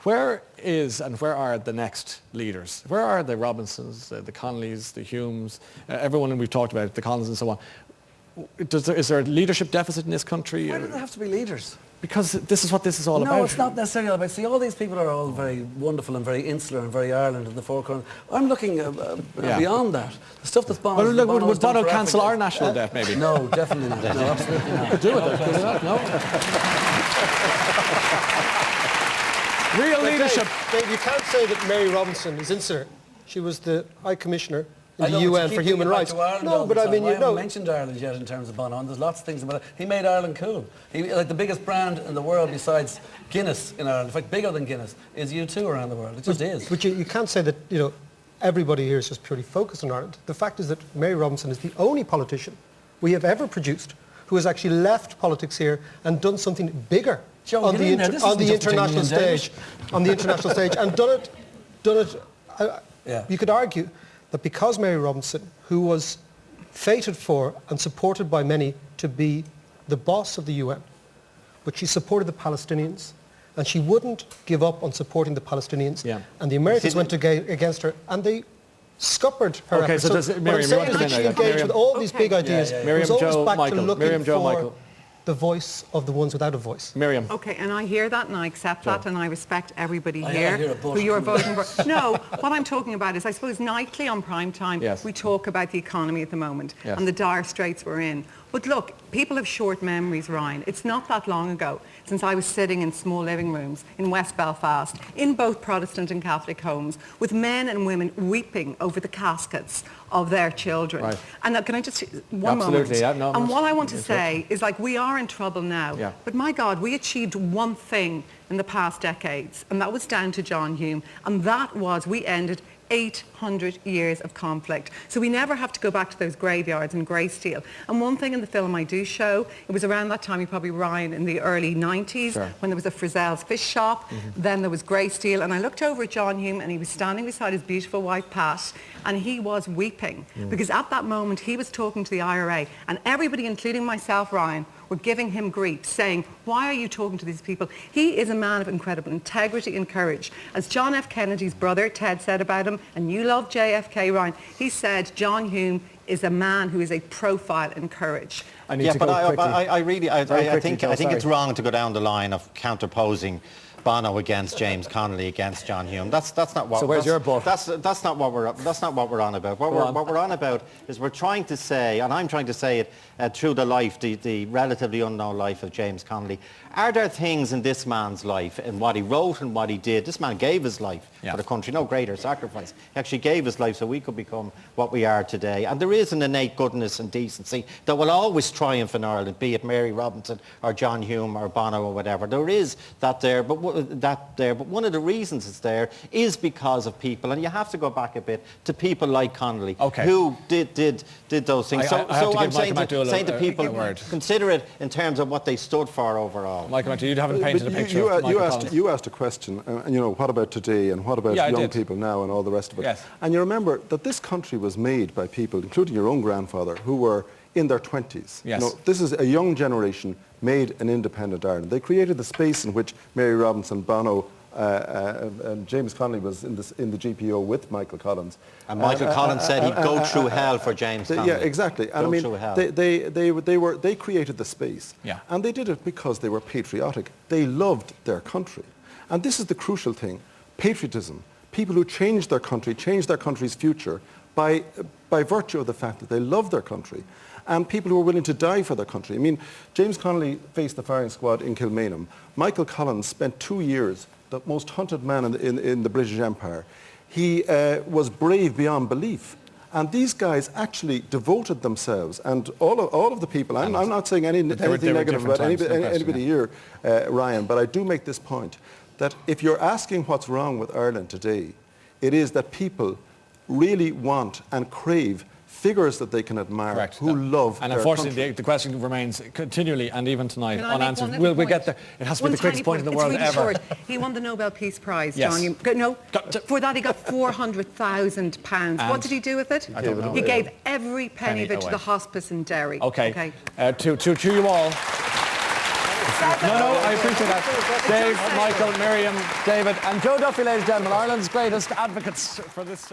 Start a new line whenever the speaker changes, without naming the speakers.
Where is and where are the next leaders? Where are the Robinsons, the Connollys, the Humes, everyone we've talked about, the Collins and so on? Is there a leadership deficit in this country?
Why do they have to be leaders?
Because this is what this is all about.
No, it's not necessarily all about. See, all these people are all very wonderful and very insular and very Ireland in the foreground. I'm looking beyond that. The stuff that's Bono.
Well, look, would Bono cancel our national debt, maybe?
No, definitely not. No, absolutely not.
Could do it, could not? No. Real leadership.
Dave, you can't say that Mary Robinson is insular. She was the High Commissioner in the UN for Human Rights.
No, but I mean, I haven't mentioned Ireland yet in terms of Bono, and there's lots of things about it. He made Ireland cool. Like the biggest brand in the world besides Guinness in Ireland, in fact bigger than Guinness, is U2 around the world. It just is.
But you can't say that, everybody here is just purely focused on Ireland. The fact is that Mary Robinson is the only politician we have ever produced who has actually left politics here and done something bigger on the international stage, and done it. You could argue that because Mary Robinson, who was fated for and supported by many to be the boss of the UN, but she supported the Palestinians, and she wouldn't give up on supporting the Palestinians, and the Americans went against her, and they scuppered her efforts.
So Miriam,
what I'm saying is that she engaged with all these big ideas.
Miriam,
it was always
Joe,
back
Michael.
to looking
Miriam, Joe,
for
Michael.
the voice of the ones without a voice.
Miriam.
Okay, and I hear that and I accept that and I respect everybody
I
here
hear
who you're voting for. No, what I'm talking about is, I suppose, nightly on prime time, we talk about the economy at the moment and the dire straits we're in. But look, people have short memories, Ryan. It's not that long ago since I was sitting in small living rooms in West Belfast, in both Protestant and Catholic homes, with men and women weeping over the caskets of their children.
Right.
And can I just, one moment?
No,
and what I want to say is, like, we are in trouble now. But my God, we achieved one thing in the past decades, and that was down to John Hume, and that was we ended 800 years of conflict. So we never have to go back to those graveyards in Greysteel. And one thing in the film I do show, it was around that time, you probably, Ryan, in the early 90s, when there was a Frizzell's fish shop, then there was Greysteel, and I looked over at John Hume and he was standing beside his beautiful wife, Pat, and he was weeping, because at that moment he was talking to the IRA, and everybody, including myself, Ryan, were giving him grief, saying, why are you talking to these people? He is a man of incredible integrity and courage. As John F. Kennedy's brother, Ted, said about him, and you love JFK, Ryan, he said John Hume is a man who is a profile in courage.
I think it's wrong to go down the line of counterposing Bono against James Connolly against John Hume. That's not what.
So where's your book?
That's not what we're on about. What we're on about is we're trying to say, and I'm trying to say it through the relatively unknown life of James Connolly. Are there things in this man's life and what he wrote and what he did? This man gave his life for the country, no greater sacrifice. He actually gave his life so we could become what we are today. And there is an innate goodness and decency that will always triumph in Ireland, be it Mary Robinson or John Hume or Bono or whatever. There is that there, but one of the reasons it's there is because of people, and you have to go back a bit to people like Connolly, who did those things. So I'm saying to people, consider it in terms of what they stood for overall.
Michael, you haven't painted a picture.
You asked a question, what about today and what about young people now and all the rest of it? And you remember that this country was made by people, including your own grandfather, who were in their 20s. This is a young generation made an independent Ireland. They created the space in which Mary Robinson, Bono, and James Connolly was in the GPO with Michael Collins.
And Michael Collins said he'd go through hell for James Connolly.
Yeah, exactly. And they created the space. And they did it because they were patriotic. They loved their country. And this is the crucial thing. Patriotism. People who changed their country, changed their country's future by virtue of the fact that they love their country. And people who are willing to die for their country. I mean, James Connolly faced the firing squad in Kilmainham. Michael Collins spent 2 years, the most hunted man in the British Empire. He was brave beyond belief. And these guys actually devoted themselves, and all of the people, I'm not saying anything negative about anybody here, Ryan, but I do make this point, that if you're asking what's wrong with Ireland today, it is that people really want and crave figures that they can admire, who love
and
their
unfortunately
country.
The question remains continually and even tonight unanswered.
We'll
get there. It has to be the quickest point in the world
really
ever.
Short. He won the Nobel Peace Prize, John. For that he got £400,000. What did he do with it?
I don't know.
He gave every penny of it to the hospice in Derry.
Okay. To you all. No, I appreciate that. Dave, Michael, Miriam, David, and Joe Duffy, ladies and gentlemen, Ireland's greatest advocates for this.